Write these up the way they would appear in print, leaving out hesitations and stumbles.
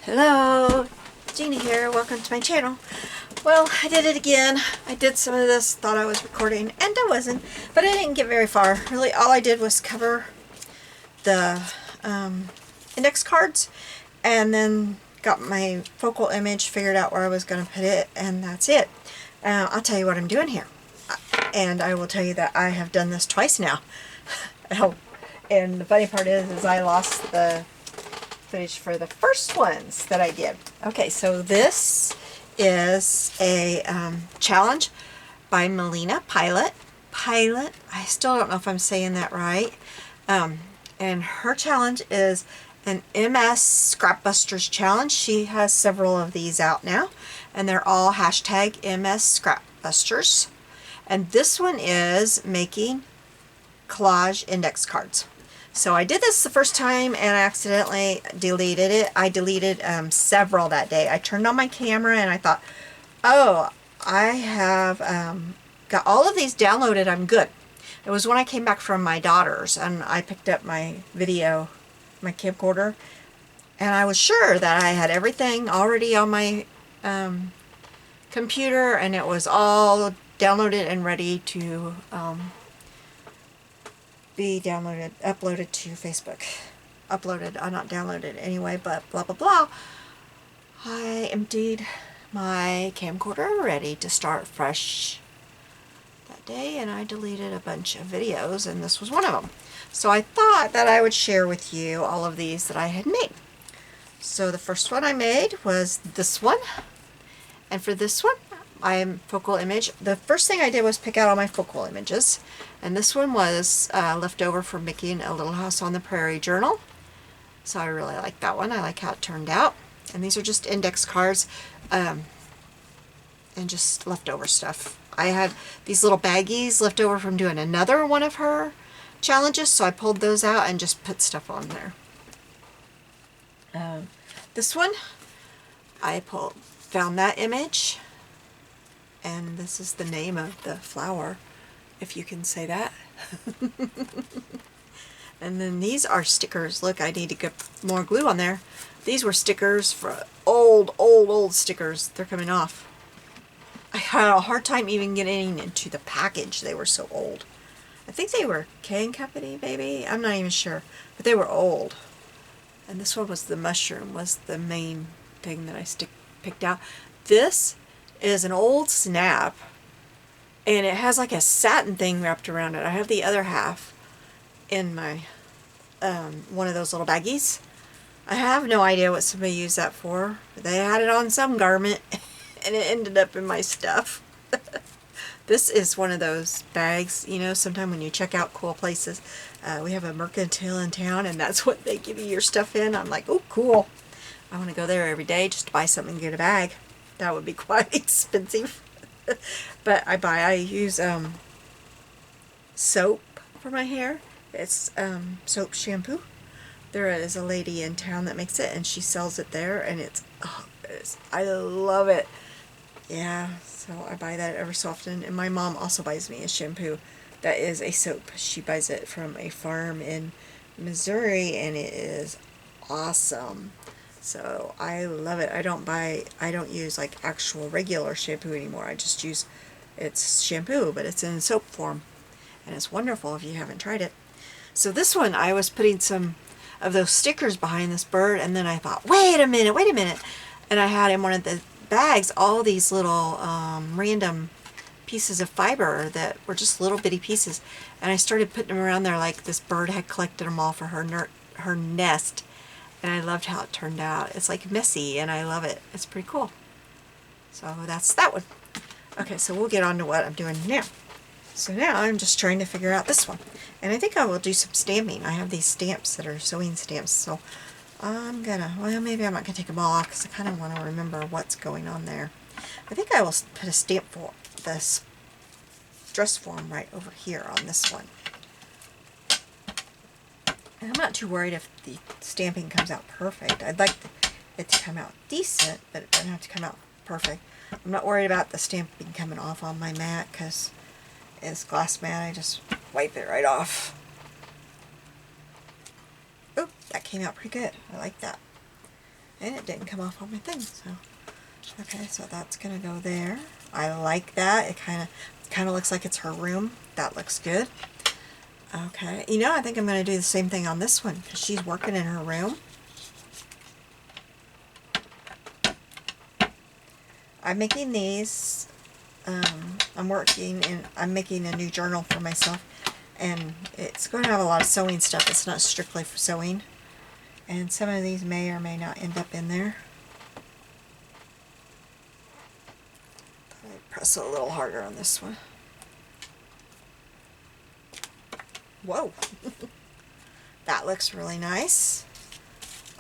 Hello, Jeannie here. Welcome to my channel. Well, I did it again. I did some of this, thought I was recording, and I wasn't, but I didn't get very far. Really, all I did was cover the index cards, and then got my focal image, figured out where I was going to put it, and that's it. I'll tell you what I'm doing here. And I will tell you that I have done this twice now. And the funny part is I lost the footage for the first ones that I did. Okay, so this is a challenge by Melina Pilot. I still don't know if I'm saying that right. And her challenge is an MS Scrapbusters challenge. She has several of these out now, and they're all hashtag MS Scrapbusters. And this one is making collage index cards. So I did this the first time and I accidentally deleted it. I deleted several that day. I turned on my camera and I thought, oh, I have got all of these downloaded. I'm good. It was when I came back from my daughter's and I picked up my video, my camcorder, and I was sure that I had everything already on my computer and it was all downloaded and ready to be downloaded, uploaded to Facebook. Uploaded, not downloaded anyway, but blah blah blah. I emptied my camcorder, ready to start fresh that day, and I deleted a bunch of videos, and this was one of them. So I thought that I would share with you all of these that I had made. So the first one I made was this one, and for this one, focal image. The first thing I did was pick out all my focal images, and this one was left over from making a Little House on the Prairie journal. So I really like that one. I like how it turned out. And these are just index cards and just leftover stuff. I had these little baggies left over from doing another one of her challenges, so I pulled those out and just put stuff on there. This one, I found that image, and this is the name of the flower, if you can say that. And then these are stickers. Look, I need to get more glue on there. These were stickers for old stickers. They're coming off. I had a hard time even getting into the package. They were so old. I think they were K & Company, maybe? I'm not even sure. But they were old. And this one was the mushroom, was the main thing that I picked out. This is an old snap, and it has like a satin thing wrapped around it. I have the other half in my one of those little baggies. I have no idea what somebody used that for. They had it on some garment and it ended up in my stuff. This is one of those bags, you know, sometime when you check out cool places, we have a mercantile in town and that's what they give you your stuff in. I'm like, oh cool, I want to go there every day just to buy something and get a bag. That would be quite expensive. But I use soap for my hair. It's soap shampoo. There is a lady in town that makes it and she sells it there, and I love it. Yeah, so I buy that every so often. And my mom also buys me a shampoo that is a soap. She buys it from a farm in Missouri and it is awesome. So I love it. I don't use like actual regular shampoo anymore. I just use, it's shampoo, but it's in soap form. And it's wonderful if you haven't tried it. So this one, I was putting some of those stickers behind this bird, and then I thought, wait a minute. And I had in one of the bags all these little random pieces of fiber that were just little bitty pieces. And I started putting them around there like this bird had collected them all for her nest. And I loved how it turned out. It's like messy, and I love it. It's pretty cool. So that's that one. Okay, so we'll get on to what I'm doing now. So now I'm just trying to figure out this one. And I think I will do some stamping. I have these stamps that are sewing stamps. So I'm gonna, well, maybe I'm not gonna take them all off because I kind of want to remember what's going on there. I think I will put a stamp for this dress form right over here on this one. And I'm not too worried if the stamping comes out perfect. I'd like it to come out decent, but it doesn't have to come out perfect. I'm not worried about the stamping coming off on my mat because it's glass mat. I just wipe it right off. Oh, that came out pretty good. I like that. And it didn't come off on my thing, so. Okay, so that's gonna go there. I like that. It kind of looks like it's her room. That looks good. Okay, you know, I think I'm gonna do the same thing on this one because she's working in her room. I'm making these. I'm making a new journal for myself, and it's going to have a lot of sewing stuff. It's not strictly for sewing, and some of these may or may not end up in there. I press a little harder on this one. Whoa, that looks really nice.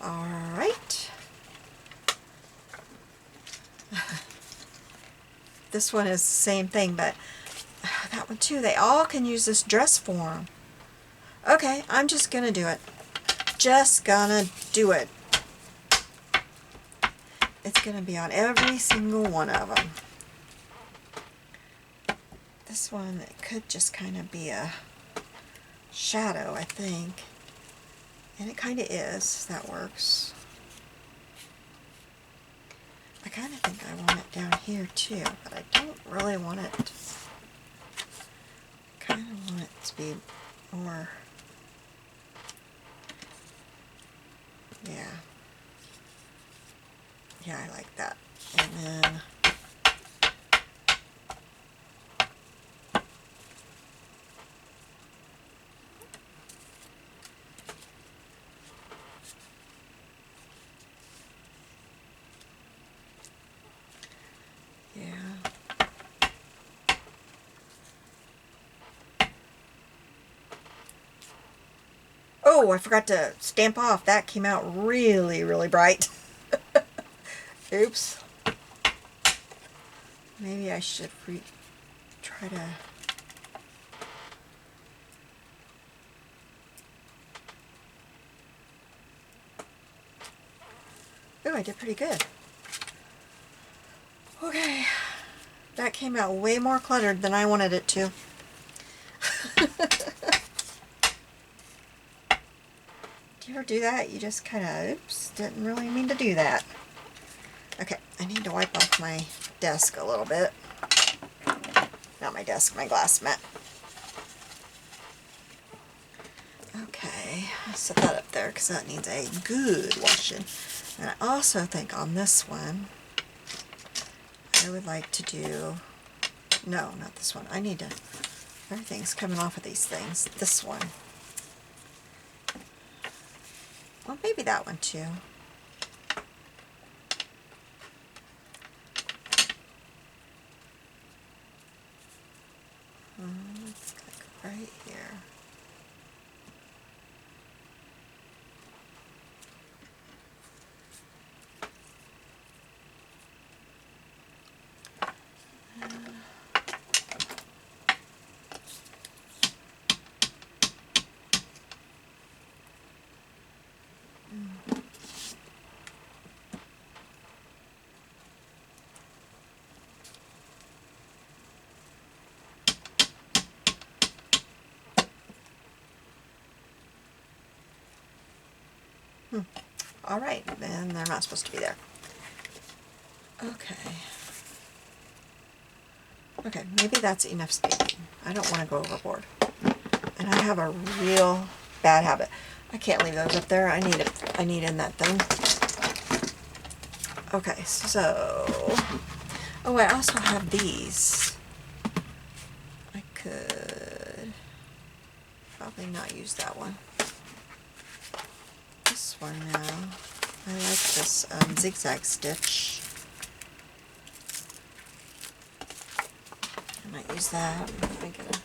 All right. This one is the same thing, but that one too, they all can use this dress form. Okay, I'm just gonna do it. Just gonna do it. It's gonna be on every single one of them. This one, it could just kind of be a shadow, I think. And it kind of is. That works. I kind of think I want it down here too, but I don't really want it. I kind of want it to be more, yeah. Yeah, I like that. And then oh, I forgot to stamp off. That came out really, really bright. Oops. Maybe I should try to... Oh, I did pretty good. Okay. That came out way more cluttered than I wanted it to. Do you ever do that? You just kind of, oops, didn't really mean to do that. Okay, I need to wipe off my desk a little bit. Not my desk, my glass mat. Okay, I'll set that up there because that needs a good washing. And I also think on this one, I would like to do, no, not this one. I need to, everything's coming off of these things. This one. Well, maybe that one too. It's like right here. Alright, then they're not supposed to be there. Okay. Okay, maybe that's enough stamping. I don't want to go overboard. And I have a real bad habit. I can't leave those up there. I need in that thing. Okay, so... Oh, I also have these. I could probably not use that one. This one now. I like this zigzag stitch. I might use that. If I get a...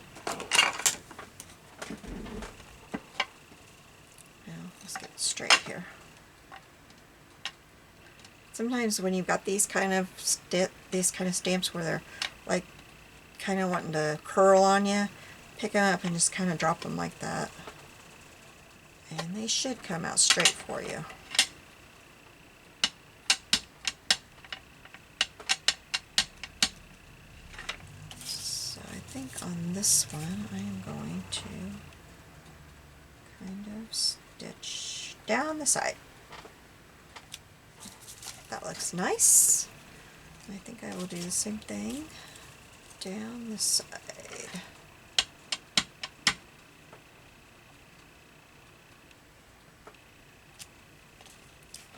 Well, let's get it straight here. Sometimes when you've got these kind of stamps where they're like kind of wanting to curl on you, pick them up and just kind of drop them like that. And they should come out straight for you. So I think on this one I am going to kind of stitch down the side. looks nice. I think I will do the same thing down the side.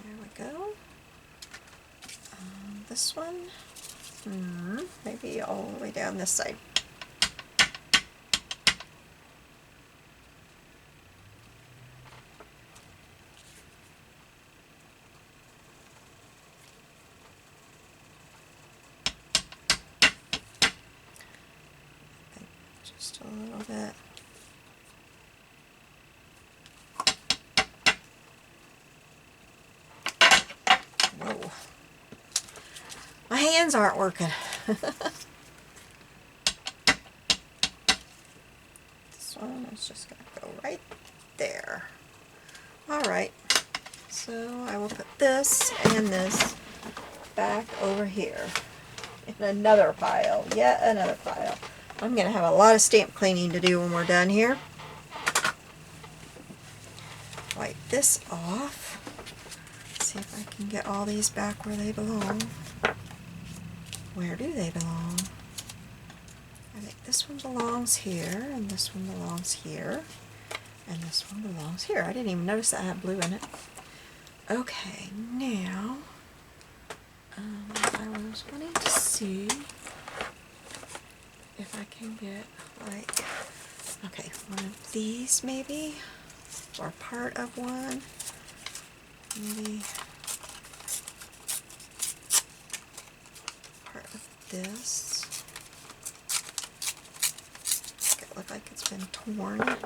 There we go. This one, maybe all the way down this side. Just a little bit. Whoa. My hands aren't working. This one is just going to go right there. Alright, so I will put this and this back over here in another pile, yet another pile. I'm going to have a lot of stamp cleaning to do when we're done here. Wipe this off. See if I can get all these back where they belong. Where do they belong? I think this one belongs here, and this one belongs here, and this one belongs here. I didn't even notice that I had blue in it. Okay, now I was wanting to see if I can get, like, okay, one of these maybe, or part of one, maybe part of this. Make it look like it's been torn.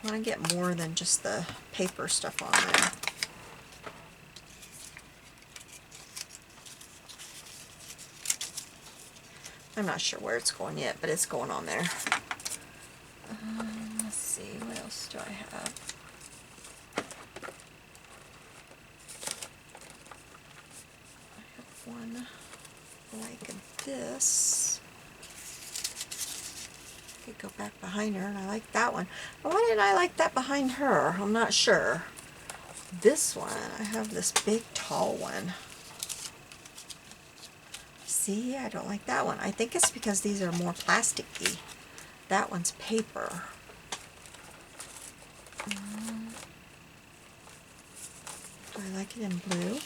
I want to get more than just the paper stuff on there. I'm not sure where it's going yet, but it's going on there. Let's see, what else do I have? I have one like this. Go back behind her, and I like that one. But why didn't I like that behind her? I'm not sure. This one, I have this big tall one. See, I don't like that one. I think it's because these are more plasticky. That one's paper. Do I like it in blue?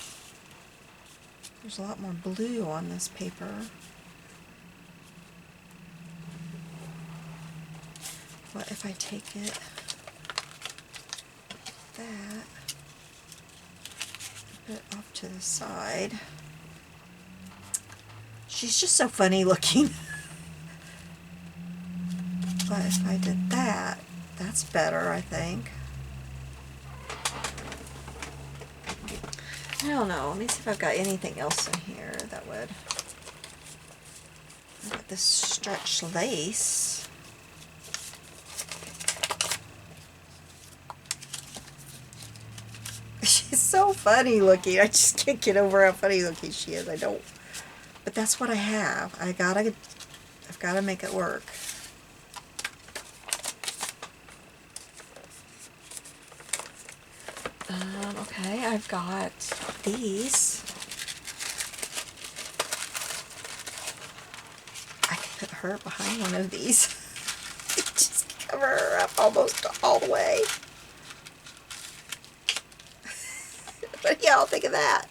There's a lot more blue on this paper. What if I take it, that, put it off to the side? She's just so funny looking. But if I did that, that's better, I think. I don't know. Let me see if I've got anything else in here that would. I've got this stretch lace. She's so funny looking. I just can't get over how funny looking she is. I don't. But that's what I have. I've got to make it work. Okay, I've got these. I can put her behind one of these. Just cover her up almost all the way. What do y'all think of that?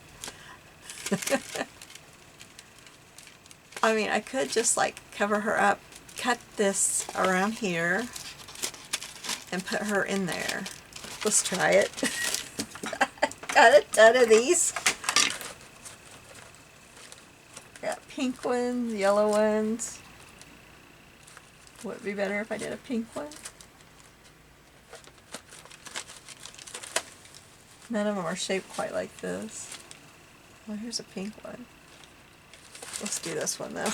I mean, I could just like cover her up, cut this around here, and put her in there. Let's try it. Got a ton of these. Got pink ones, yellow ones. Would it be better if I did a pink one? None of them are shaped quite like this. Well, here's a pink one. Let's do this one though.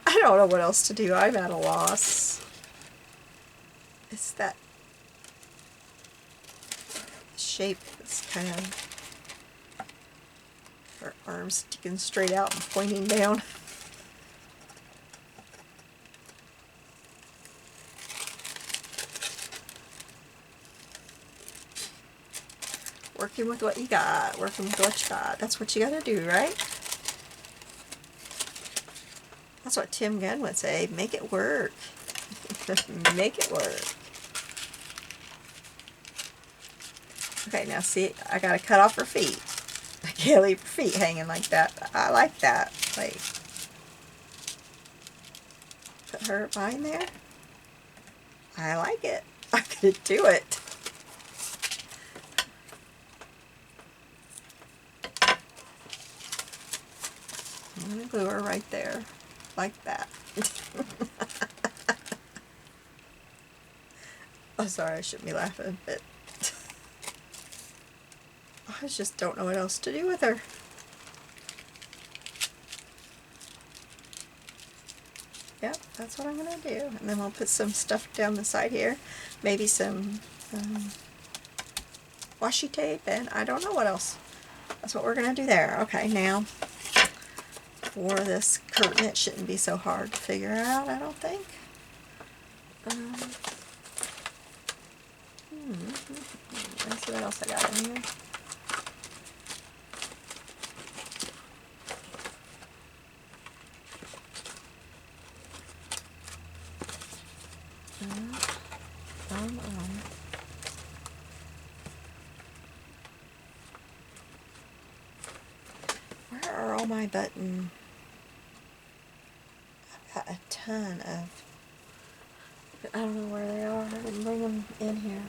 I don't know what else to do. I'm at a loss. It's that shape that's kind of Her arms sticking straight out and pointing down. Working with what you got. Working with what you got. That's what you gotta do, right? That's what Tim Gunn would say. Make it work. Make it work. Okay, now see, I gotta cut off her feet. I can't leave her feet hanging like that. I like that. Like, put her behind there. I like it. I could do it. I'm gonna glue her right there, like that. Oh, sorry, I shouldn't be laughing, but I just don't know what else to do with her. Yep, that's what I'm going to do. And then we'll put some stuff down the side here. Maybe some washi tape, and I don't know what else. That's what we're going to do there. Okay, now for this curtain, it shouldn't be so hard to figure out, I don't think. Let's see what else I got in here. Where are all my button? I've got a ton of, I don't know where they are. I didn't bring them in here.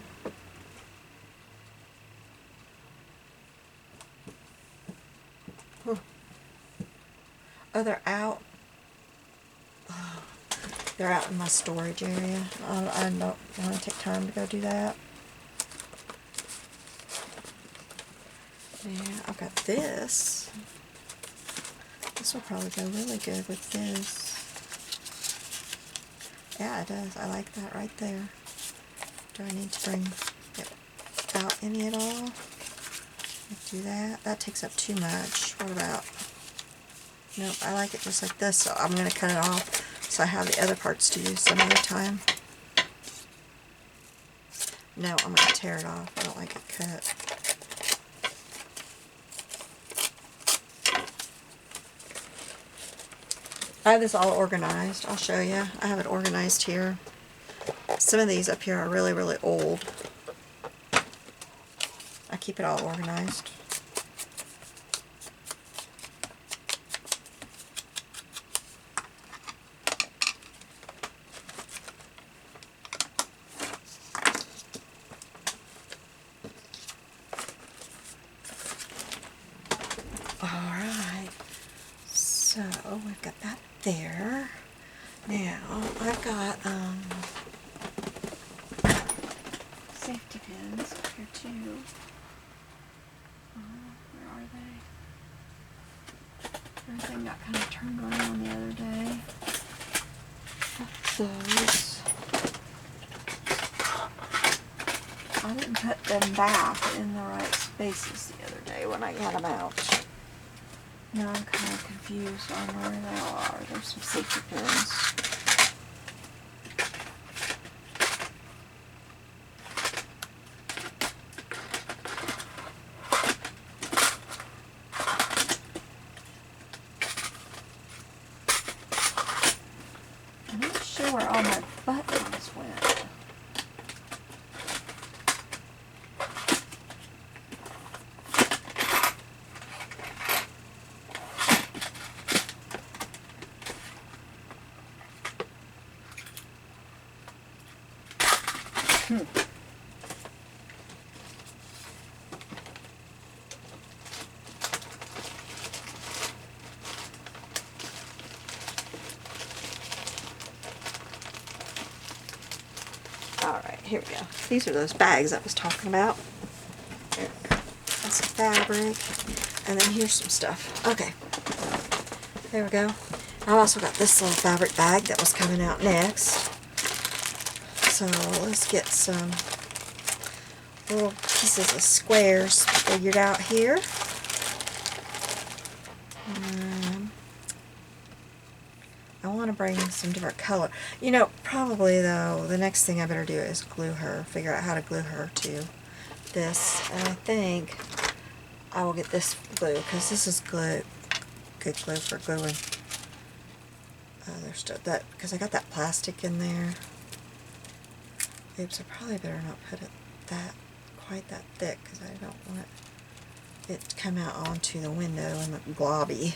Oh, they're out. Oh, they're out in my storage area. I don't want to take time to go do that. Yeah, I've got this. This will probably go really good with this. Yeah, it does. I like that right there. Do I need to bring it out any at all? Let's do that. That takes up too much. What about... Nope, I like it just like this, so I'm going to cut it off so I have the other parts to use some other time. No, I'm going to tear it off. I don't like it cut. I have this all organized. I'll show you. I have it organized here. Some of these up here are really, really old. I keep it all organized. Alright, so we've got that there. Now, I've got safety pins here too. Where are they? Everything got kind of turned around the other day. Those. I didn't put them back in the right spaces the other day when I got them out. Now I'm kind of confused on where they are. There's some safety pins. I'm not sure where all my buttons went. Alright, here we go. These are those bags I was talking about. There. That's some fabric. And then here's some stuff. Okay. There we go. I've also got this little fabric bag that was coming out next. So let's get some little pieces of squares figured out here. I want to bring some different color. You know, probably though, the next thing I better do is glue her, figure out how to glue her to this. And I think I will get this glue, because this is glue, good glue for gluing other stuff. That, because I got that plastic in there. Oops, I probably better not put it that quite that thick, because I don't want it to come out onto the window and look globby.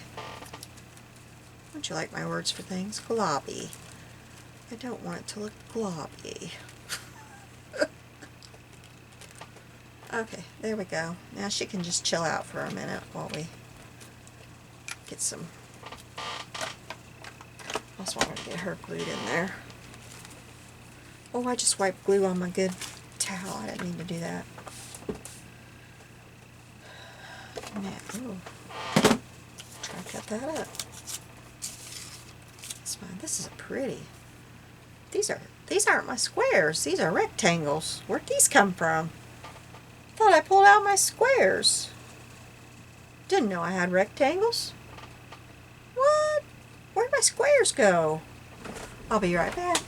Don't you like my words for things? Globby. I don't want it to look globby. Okay, there we go. Now she can just chill out for a minute while we get some. I also want to get her glued in there. Oh, I just wiped glue on my good towel. I didn't mean to do that. Now, ooh, try to cut that up. That's fine. This is pretty. These aren't my squares. These are rectangles. Where'd these come from? Thought I pulled out my squares. Didn't know I had rectangles. What? Where'd my squares go? I'll be right back.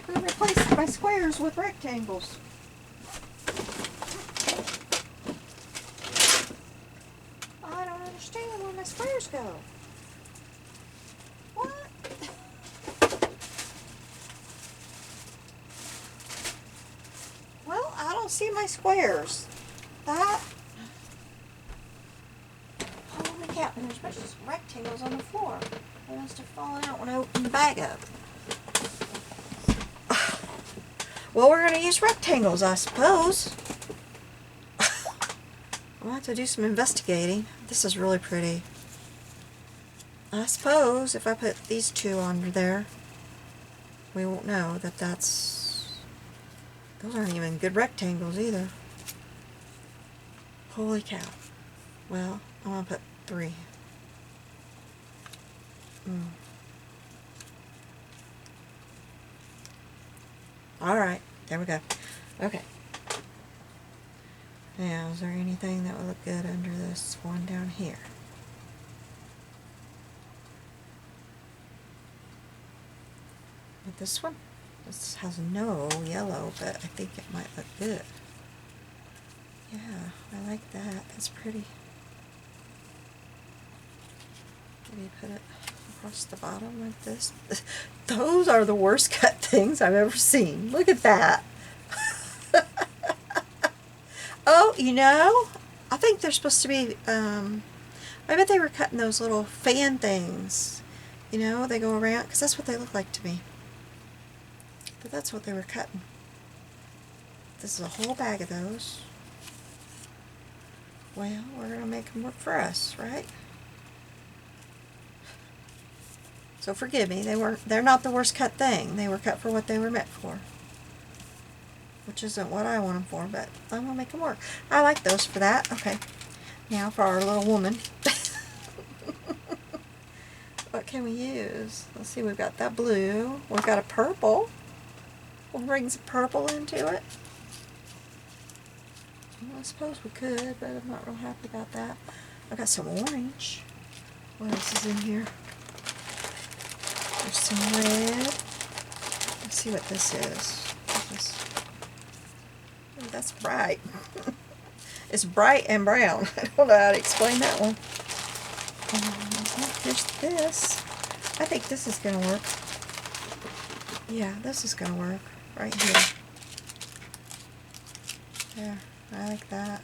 I'm gonna replace my squares with rectangles. I don't understand where my squares go. What? Well, I don't see my squares. That. Holy cow, and there's a bunch of rectangles on the floor. They must have fallen out when I opened the bag up. Well, we're going to use rectangles, I suppose. I'll have to do some investigating. This is really pretty. I suppose if I put these two under there, we won't know that that's... Those aren't even good rectangles either. Holy cow. Well, I'm going to put 3. Alright, there we go. Okay. Now, is there anything that would look good under this one down here? With this one? This has no yellow, but I think it might look good. Yeah, I like that. It's pretty. Maybe put it across the bottom like this. Those are the worst cut things I've ever seen. Look at that. Oh, you know, I think they're supposed to be, I bet they were cutting those little fan things. You know, they go around, because that's what they look like to me. But that's what they were cutting. This is a whole bag of those. Well, we're going to make them work for us, right? So forgive me, they're not the worst cut thing. They were cut for what they were meant for. Which isn't what I want them for, but I'm going to make them work. I like those for that. Okay. Now for our little woman. What can we use? Let's see, we've got that blue. We've got a purple. We'll bring some purple into it. Well, I suppose we could, but I'm not real happy about that. I've got some orange. What else is in here? There's some red. Let's see what this is. Oh, that's bright. It's bright and brown. I don't know how to explain that one. Here's this. I think this is going to work. Yeah, this is going to work right here. There, I like that.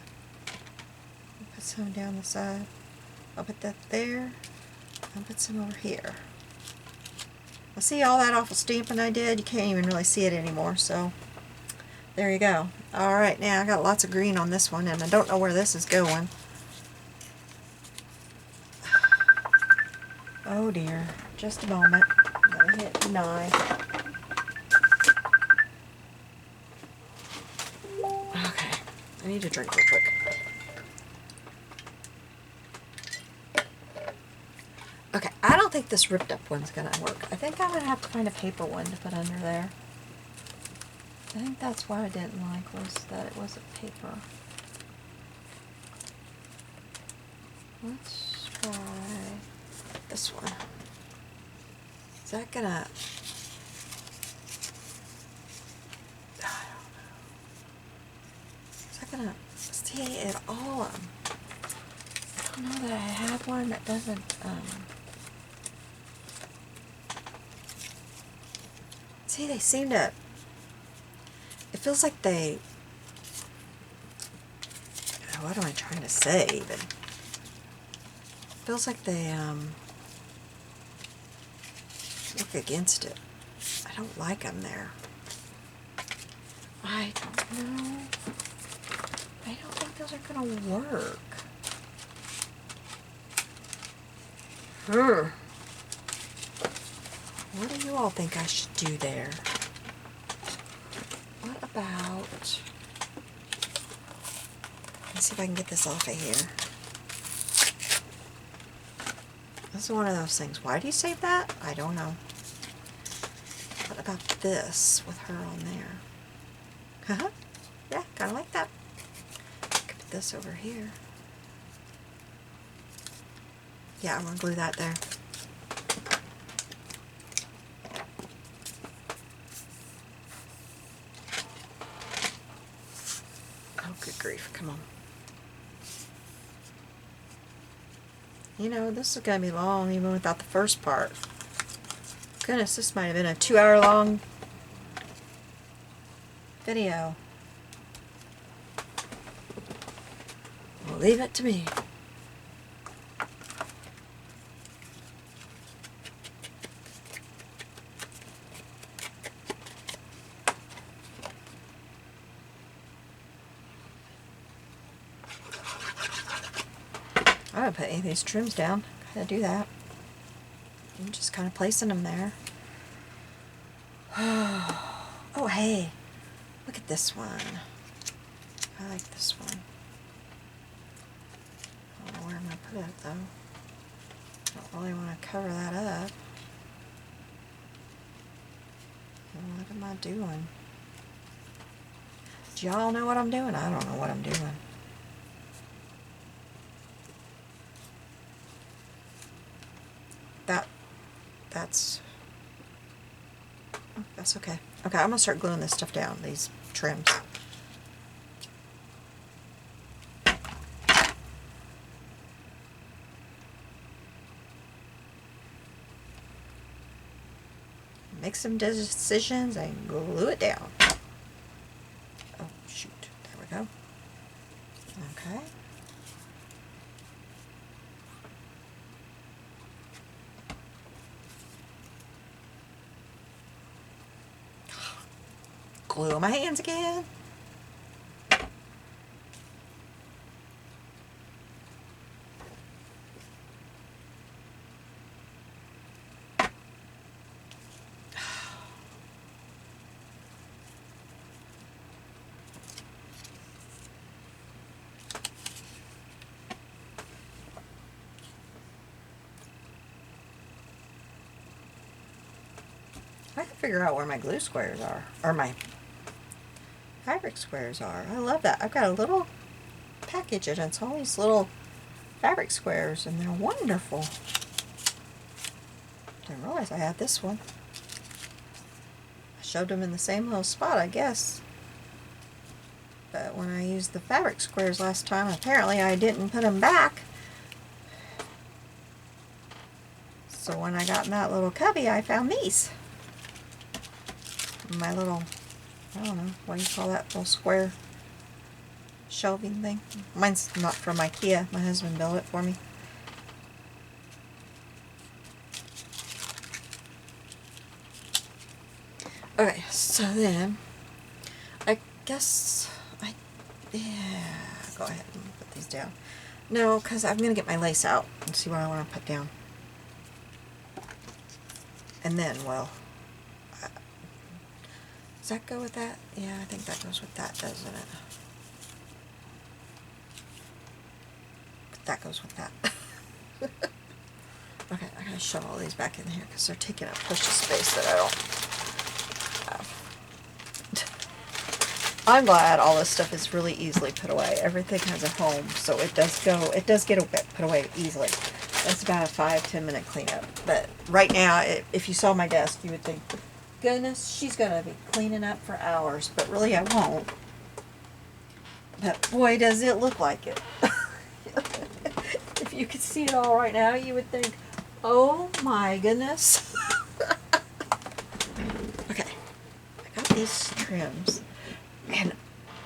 I'll put some down the side. I'll put that there. I'll put some over here. I see all that awful stamping I did. You can't even really see it anymore, so there you go. Alright, now I got lots of green on this one, and I don't know where this is going. Oh dear. Just a moment. I'm going to hit 9. Okay. I need a drink real quick. Okay, I don't think this ripped up one's going to work. I think I'm going to have to find a paper one to put under there. I think that's what I didn't like, was that it wasn't paper. Let's try this one. Is that gonna... Is that gonna stay at all? I don't know that I have one that doesn't, see, they seem to, it feels like they, what am I trying to say even? It feels like they, work against it. I don't like them there. I don't know. I don't think those are gonna work. What do you all think I should do there? What about... Let's see if I can get this off of here. This is one of those things. Why do you save that? I don't know. What about this with her on there? Yeah, kind of like that. Put this over here. Yeah, I'm going to glue that there. Oh, good grief. Come on. You know, this is going to be long even without the first part. Goodness, this might have been a 2-hour long video. We'll leave it to me. I haven't put any of these trims down. Gotta do that. I'm just kind of placing them there. Oh, hey. Look at this one. I like this one. I don't know where I'm going to put it, though. I don't really want to cover that up. What am I doing? Do y'all know what I'm doing? I don't know what I'm doing. That's okay. Okay, I'm going to start gluing this stuff down, these trims. Make some decisions and glue it down. Oh, shoot. There we go. Okay. Glue on my hands again. I have to figure out where my glue squares are, or my fabric squares are. I love that. I've got a little package and it's all these little fabric squares and they're wonderful. Didn't realize I had this one. I shoved them in the same little spot, I guess. But when I used the fabric squares last time, apparently I didn't put them back. So when I got in that little cubby, I found these. My little, I don't know, what do you call that little square shelving thing? Mine's not from IKEA. My husband built it for me. Okay, so then, I guess yeah, go ahead and put these down. No, because I'm going to get my lace out and see what I want to put down. And then, well, does that go with that? Yeah, I think that goes with that, doesn't it? That goes with that. Okay, I gotta shove all these back in here because they're taking up push space that I don't have. I'm glad all this stuff is really easily put away. Everything has a home, so it does get put away easily. That's about a 5-10 minute cleanup. But right now, if you saw my desk, you would think, goodness, she's going to be cleaning up for hours. But really, I won't. But boy, does it look like it. If you could see it all right now, you would think, oh my goodness. Okay, I got these trims, and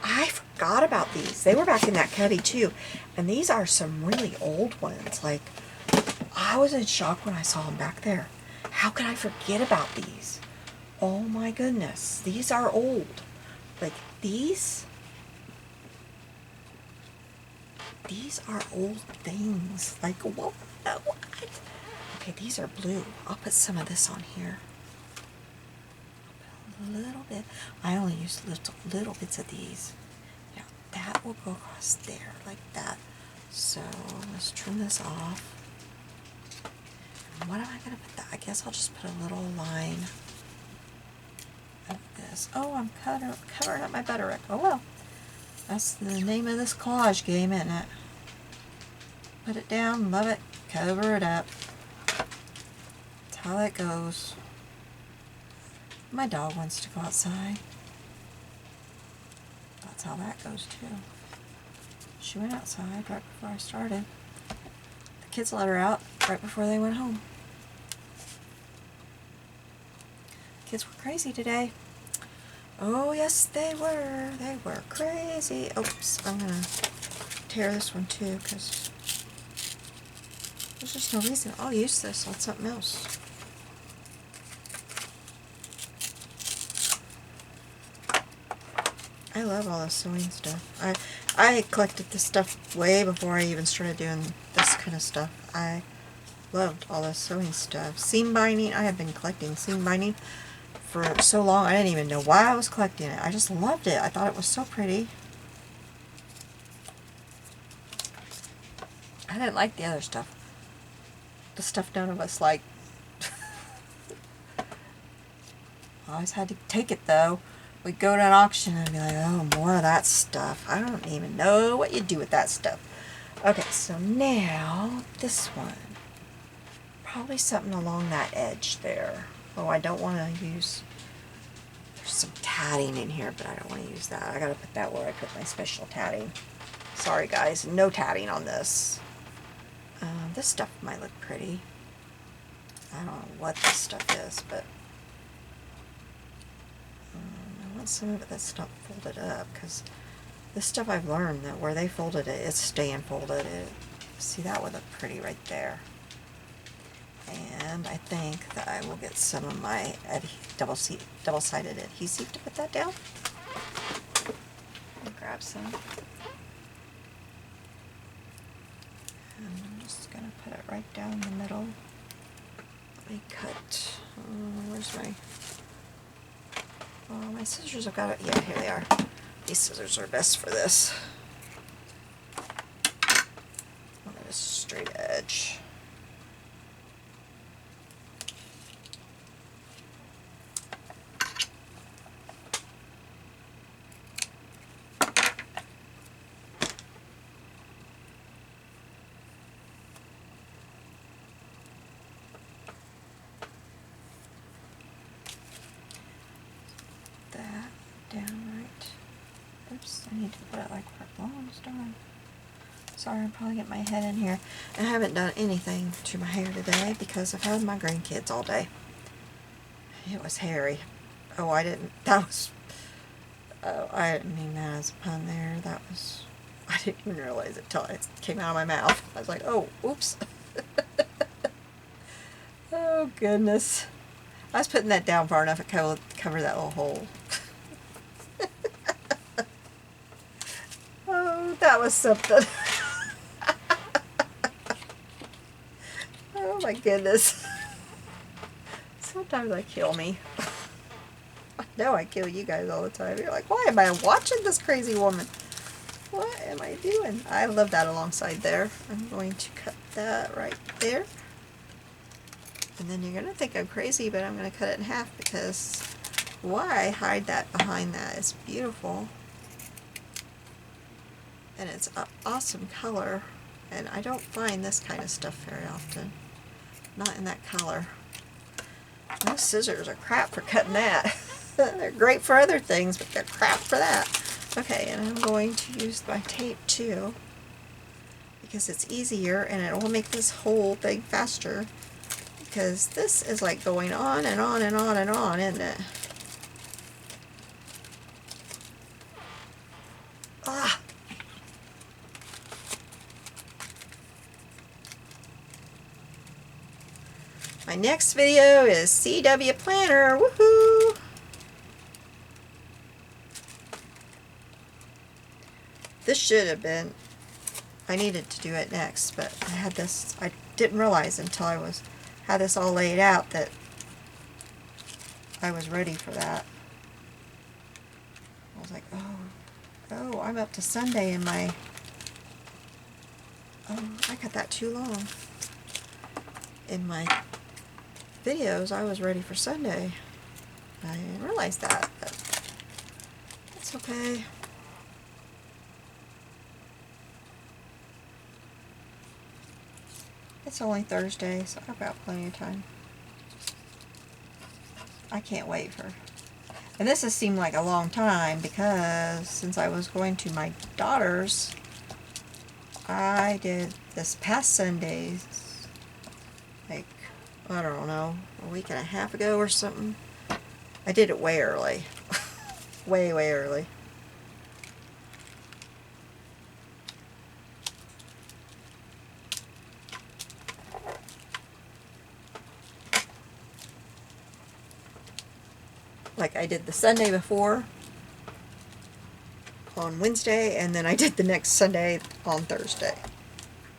I forgot about these. They were back in that cubby too, and these are some really old ones. Like, I was in shock when I saw them back there. How could I forget about these? Oh my goodness, these are old. Like, these are old things. Like, what? Okay, these are blue. I'll put some of this on here. A little bit. I only use little bits of these. Now, that will go across there like that. So, let's trim this off. And what am I going to put that? I guess I'll just put a little line of this. Oh, I'm covering up my butterick. Oh, well. That's the name of this collage game, isn't it? Put it down, love it, cover it up. That's how that goes. My dog wants to go outside. That's how that goes too. She went outside right before I started. The kids let her out right before they went home. Kids were crazy today. Oh yes, they were. They were crazy. Oops, I'm gonna tear this one too because there's just no reason. I'll use this on something else. I love all this sewing stuff. I collected this stuff way before I even started doing this kind of stuff. I loved all this sewing stuff. Seam binding. I have been collecting seam binding for so long. I didn't even know why I was collecting it. I just loved it. I thought it was so pretty. I didn't like the other stuff. The stuff none of us liked. I always had to take it though. We'd go to an auction and be like, oh, more of that stuff. I don't even know what you do with that stuff. Okay, so now this one. Probably something along that edge there. Oh, I don't want to use, there's some tatting in here, but I don't want to use that. I got to put that where I put my special tatting. Sorry guys, no tatting on this. This stuff might look pretty. I don't know what this stuff is, but I want some of it that's not folded up, because this stuff I've learned that where they folded it, it's staying folded. See, that would look pretty right there. And I think that I will get some of my double-sided adhesive to put that down. I'll grab some. And I'm just going to put it right down the middle. Let me cut. Where's my... Oh, my scissors have got it. Yeah, here they are. These scissors are best for this. On this straight edge. Oops, I need to put it like where it belongs, darn. Sorry, I'm probably getting my head in here. I haven't done anything to my hair today because I've had my grandkids all day. It was hairy. Oh, I didn't, that was, oh, I didn't mean that as a pun there. That was, I didn't even realize it till it came out of my mouth. I was like, oh, oops. Oh, goodness. I was putting that down far enough it covered that little hole. That was something. Oh my goodness. Sometimes I kill me. I know I kill you guys all the time. You're like, why am I watching this crazy woman? What am I doing? I love that alongside there. I'm going to cut that right there. And then you're going to think I'm crazy, but I'm going to cut it in half because why hide that behind that? It's beautiful. And it's an awesome color, And I don't find this kind of stuff very often. Not in that color. Those scissors are crap for cutting that. They're great for other things, but they're crap for that. Okay, and I'm going to use my tape too, because it's easier and it will make this whole thing faster, because this is like going on and on and on and on, isn't it? Ah! My next video is CW Planner. Woohoo! This should have been, I needed to do it next, but I had this, I didn't realize until I had this all laid out that I was ready for that. I was like, oh, I'm up to Sunday in my, oh, I got that too long. In my videos, I was ready for Sunday. I didn't realize that, but it's okay. It's only Thursday, so I've got plenty of time. I can't wait for... And this has seemed like a long time because since I was going to my daughter's, I did this past Sundays, like, I don't know, a week and a half ago or something. I did it way early. way early. Like I did the Sunday before on Wednesday, and then I did the next Sunday on Thursday.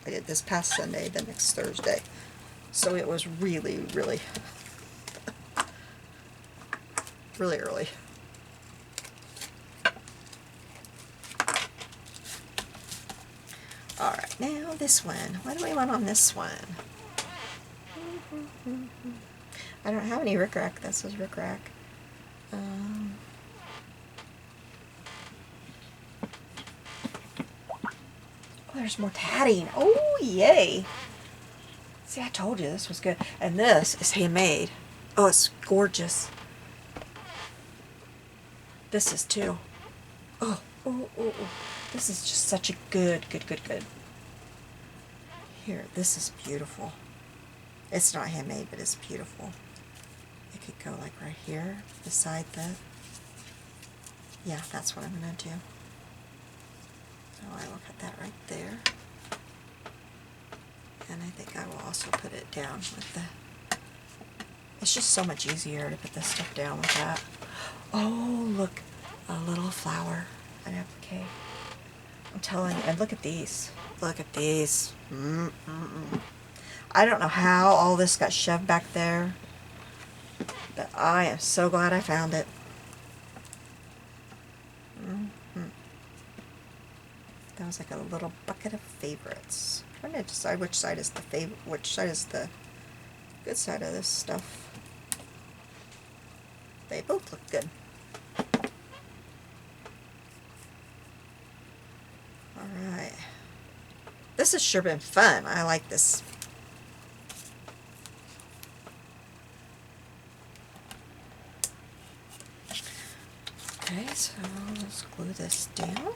I did this past Sunday, the next Thursday. So it was really, really early. Alright, now this one. What do we want on this one? I don't have any rickrack. This is rickrack. Oh, there's more tatting. Oh, yay. See, I told you this was good. And this is handmade. Oh, it's gorgeous. This is too. Oh. This is just such a good. Here, this is beautiful. It's not handmade, but it's beautiful. It could go like right here, beside the... Yeah, that's what I'm going to do. So I will cut that right there. And I think I will also put it down with the... It's just so much easier to put this stuff down with that. Oh, look. A little flower. An applique. I'm telling you. And look at these. Look at these. I don't know how all this got shoved back there, but I am so glad I found it. That was like a little bucket of favorites. I'm trying to decide which side is the favorite, which side is the good side of this stuff. They both look good. Alright. This has sure been fun. I like this. Okay, so let's glue this down.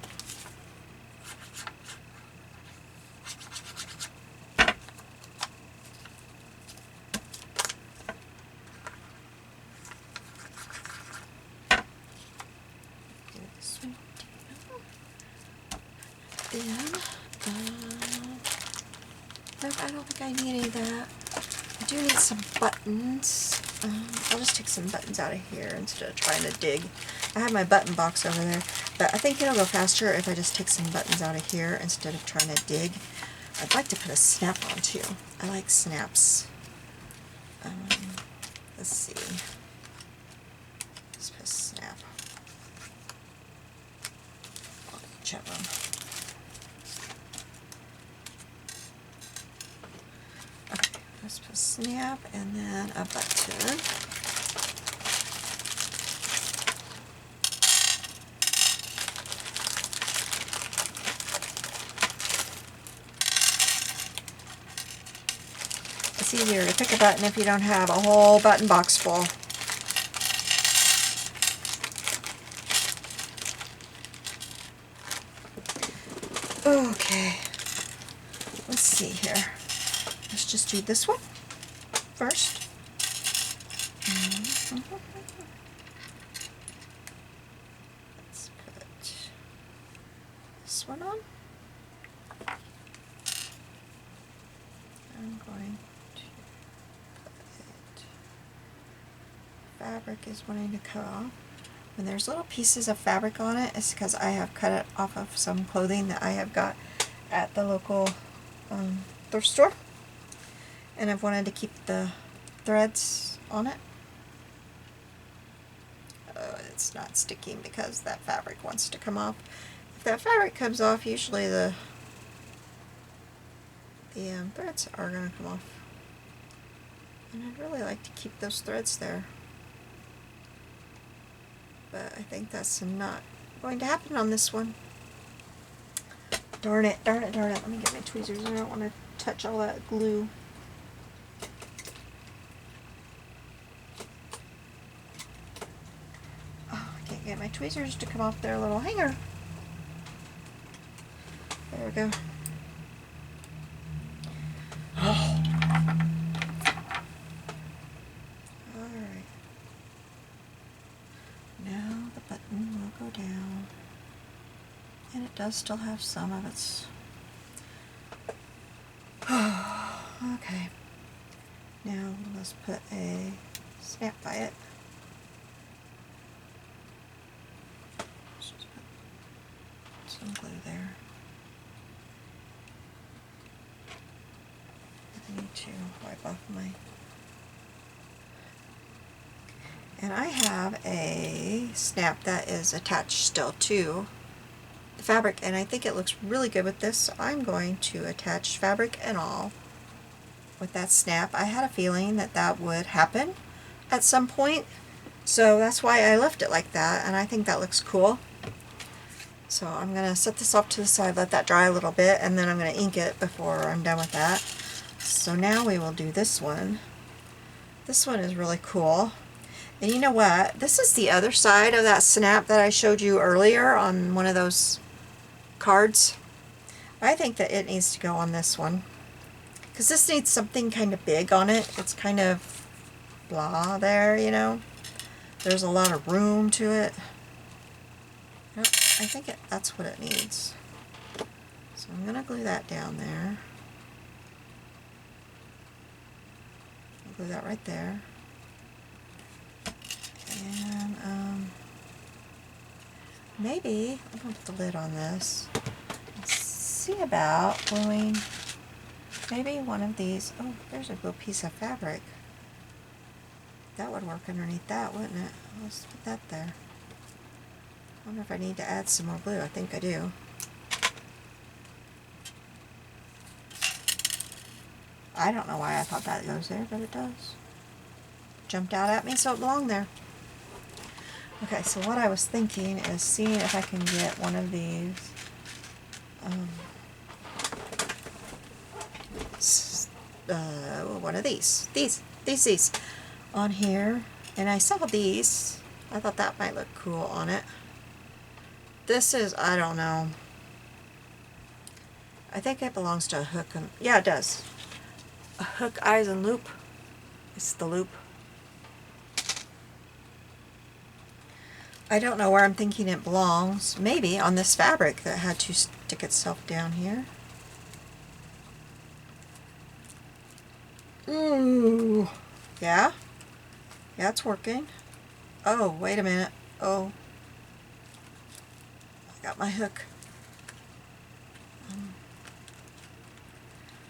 Nope, I don't think I need any of that. I do need some buttons. I'll just take some buttons out of here instead of trying to dig. I have my button box over there, but I think it'll go faster if I just take some buttons out of here instead of trying to dig. I'd like to put a snap on too. I like snaps. Let's see. Let's put a snap on each of them. Let's put a snap and then a button. It's easier to pick a button if you don't have a whole button box full. Okay, let's see here. Let's just do this one first. Let's put this one on. I'm going to put fabric is wanting to cut off. When there's little pieces of fabric on it, it's because I have cut it off of some clothing that I have got at the local thrift store. And I've wanted to keep the threads on it. Oh, it's not sticking because that fabric wants to come off. If that fabric comes off, usually the threads are going to come off. And I'd really like to keep those threads there. But I think that's not going to happen on this one. Darn it, darn it, darn it. Let me get my tweezers. I don't want to touch all that glue. Oh, I can't get my tweezers to come off their little hanger. There we go. Oh. Alright. Now the button will go down. And it does still have some of its... Okay. Now let's put a snap by it. Let's just put some glue there. I need to wipe off my... And I have a snap that is attached still to the fabric, and I think it looks really good with this, so I'm going to attach fabric and all with that snap. I had a feeling that that would happen at some point, so that's why I left it like that, and I think that looks cool. So I'm going to set this off to the side, let that dry a little bit, and then I'm going to ink it before I'm done with that. So now we will do this one. This one is really cool. And you know what? This is the other side of that snap that I showed you earlier on one of those cards. I think that it needs to go on this one, because this needs something kind of big on it. It's kind of blah there, you know. There's a lot of room to it. Yep, I think that's what it needs. So I'm going to glue that down there. I'll glue that right there. And maybe I'm going to put the lid on this. Let's see about gluing maybe one of these. Oh, there's a little piece of fabric. That would work underneath that, wouldn't it? Let's put that there. I wonder if I need to add some more glue. I think I do. I don't know why I thought that goes there, but it does. Jumped out at me, so it belonged there. Okay, so what I was thinking is seeing if I can get one of these one of these on here, and I saw these. I thought that might look cool on it. This is, I don't know. I think it belongs to a hook, and yeah, it does. A hook, eyes, and loop. It's the loop. I don't know where I'm thinking it belongs. Maybe on this fabric that had to stick itself down here. Ooh. Yeah? Yeah, it's working. Oh, wait a minute. Oh. I got my hook.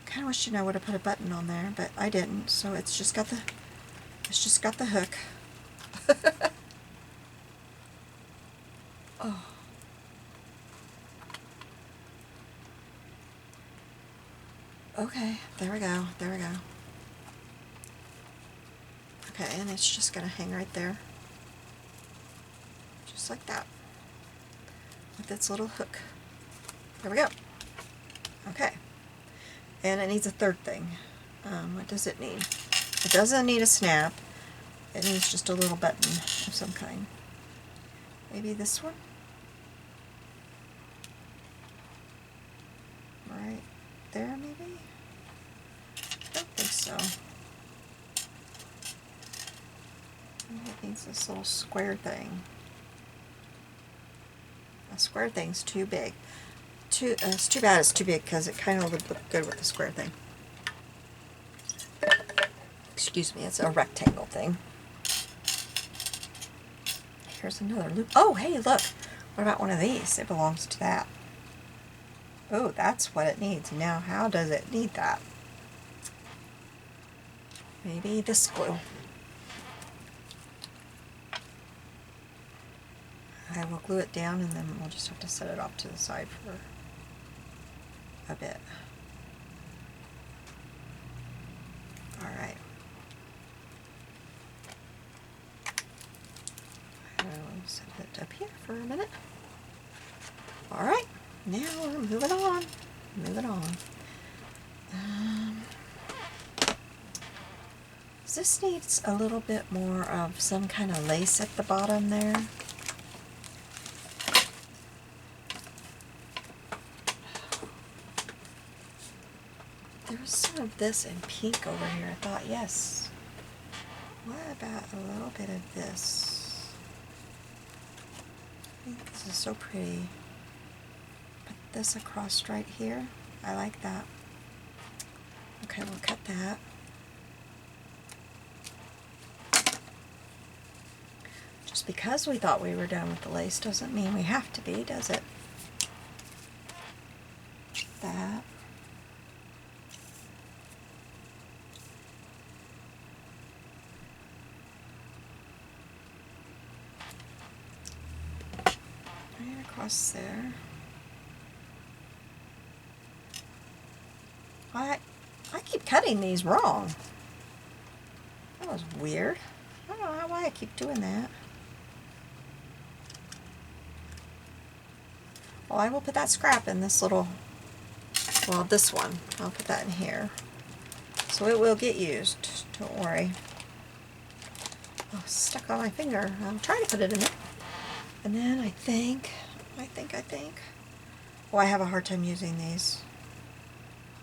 Kind of wish I would have put a button on there, but I didn't. So it's just got the hook. Oh. Okay, there we go, there we go. Okay, and it's just going to hang right there. Just like that. With its little hook. There we go. Okay. And it needs a third thing. What does it need? It doesn't need a snap. It needs just a little button of some kind. Maybe this one? Right there, maybe? I don't think so. Maybe it needs this little square thing. A square thing's too big. It's too bad it's too big because it kind of would look good with the square thing. Excuse me, it's a rectangle thing. Here's another loop. Oh, hey, look. What about one of these? It belongs to that. Oh, that's what it needs. Now, how does it need that? Maybe this glue. I will glue it down and then we'll just have to set it off to the side for a bit. Alright. I'll set it up here for a minute. Alright, now we're moving on. Moving on. This needs a little bit more of some kind of lace at the bottom there. There's some of this in pink over here. I thought, yes. What about a little bit of this? I think this is so pretty. Put this across right here. I like that. Okay, we'll cut that. Just because we thought we were done with the lace doesn't mean we have to be, does it? That. Right across there. I keep cutting these wrong. That was weird. I don't know why I keep doing that. Well, I will put that scrap in this little, well, this one. I'll put that in here. So it will get used. Don't worry. Oh, it's stuck on my finger. I'm trying to put it in there. And then I think. Oh, I have a hard time using these.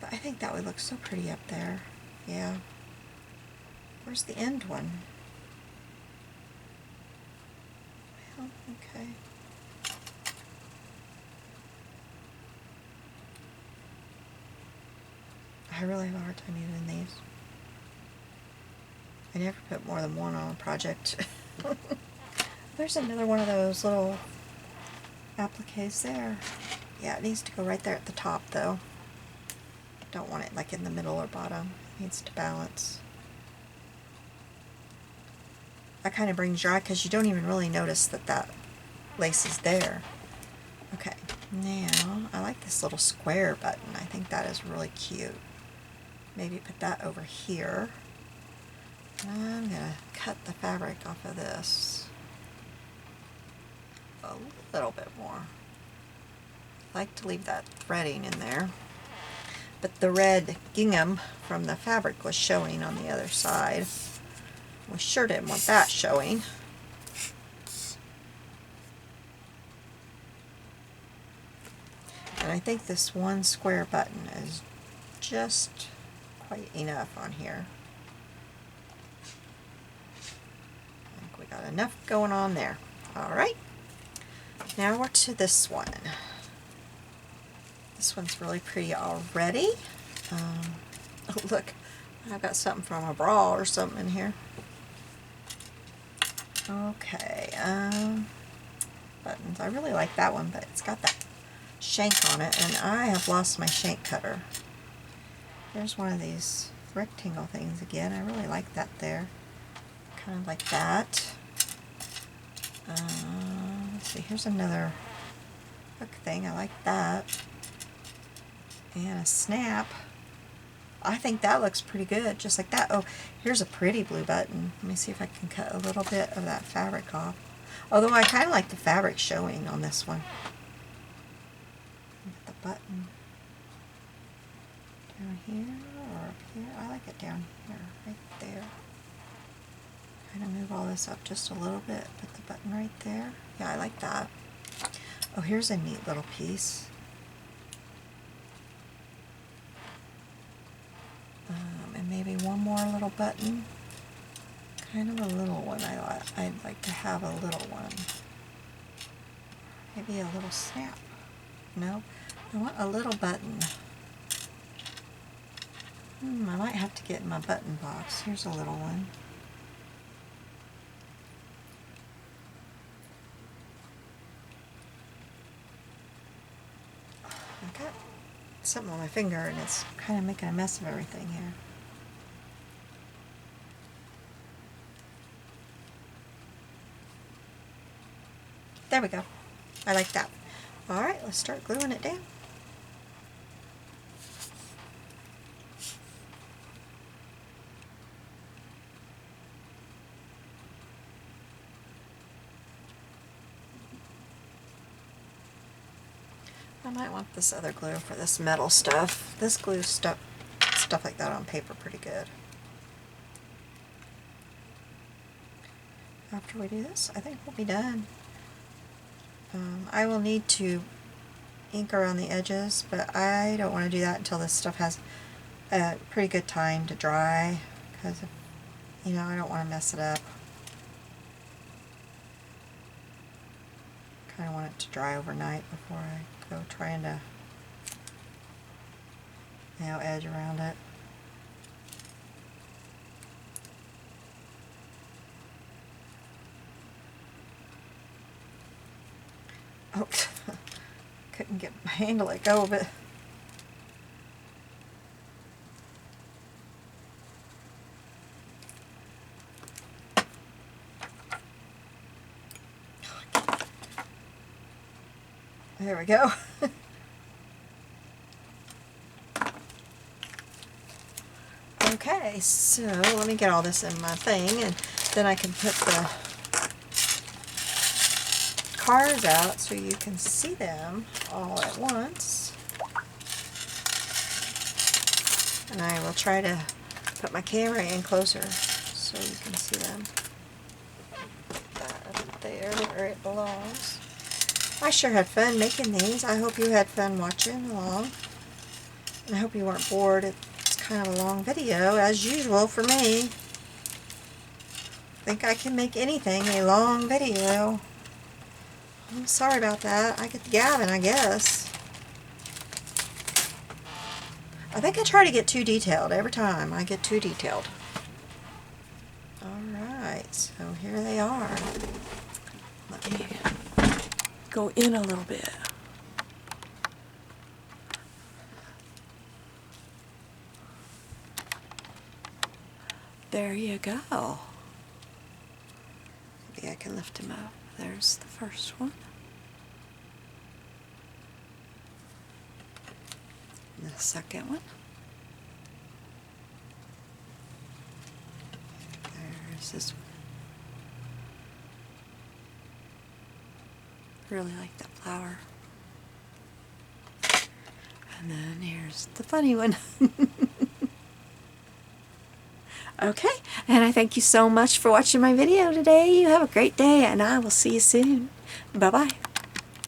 But I think that would look so pretty up there. Yeah. Where's the end one? Well, okay. I really have a hard time using these. I never put more than one on a project. There's another one of those little appliques there. Yeah, it needs to go right there at the top though. Don't want it like in the middle or bottom. It needs to balance. That kind of brings your eye because you don't even really notice that that lace is there. Okay, now I like this little square button. I think that is really cute. Maybe put that over here. I'm going to cut the fabric off of this a little bit more. I like to leave that threading in there. But the red gingham from the fabric was showing on the other side. We sure didn't want that showing. And I think this one square button is just quite enough on here. I think we got enough going on there. Alright, now we're to this one. This one's really pretty already. Oh look, I've got something from a bra or something in here. Okay, buttons. I really like that one, but it's got that shank on it, and I have lost my shank cutter. There's one of these rectangle things again. I really like that there. Kind of like that. Let's see, here's another hook thing. I like that. And a snap. I think that looks pretty good, just like that. Oh, here's a pretty blue button. Let me see if I can cut a little bit of that fabric off. Although I kind of like the fabric showing on this one. Get the button down here or up here. I like it down here, right there. Kind of move all this up just a little bit. Put the button right there. Yeah, I like that. Oh, here's a neat little piece. And maybe one more little button. Kind of a little one. I'd like to have a little one. Maybe a little snap. No, I want a little button. I might have to get in my button box. Here's a little one. I got something on my finger and it's kind of making a mess of everything here. There we go. I like that. Alright, let's start gluing it down. I might want this other glue for this metal stuff. This glue stuff like that on paper pretty good. After we do this, I think we'll be done. I will need to ink around the edges, but I don't want to do that until this stuff has a pretty good time to dry, because, you know, I don't want to mess it up. Kind of want it to dry overnight before I go trying to, you know, edge around it. Oh, couldn't get my hand to let go of it. There we go. Okay, so let me get all this in my thing, and then I can put the cards out so you can see them all at once. And I will try to put my camera in closer so you can see them. Put that up there where it belongs. I sure had fun making these. I hope you had fun watching along. And I hope you weren't bored. It's kind of a long video, as usual for me. I think I can make anything a long video. I'm sorry about that. I get the gabbing, I guess. I think I try to get too detailed every time. I get too detailed. Alright, so here they are. Let me go in a little bit. There you go. Maybe I can lift him up. There's the first one. And the second one. There's this one. Really like that flower. And then here's the funny one. Okay, and I thank you so much for watching my video today. You have a great day, and I will see you soon. Bye-bye.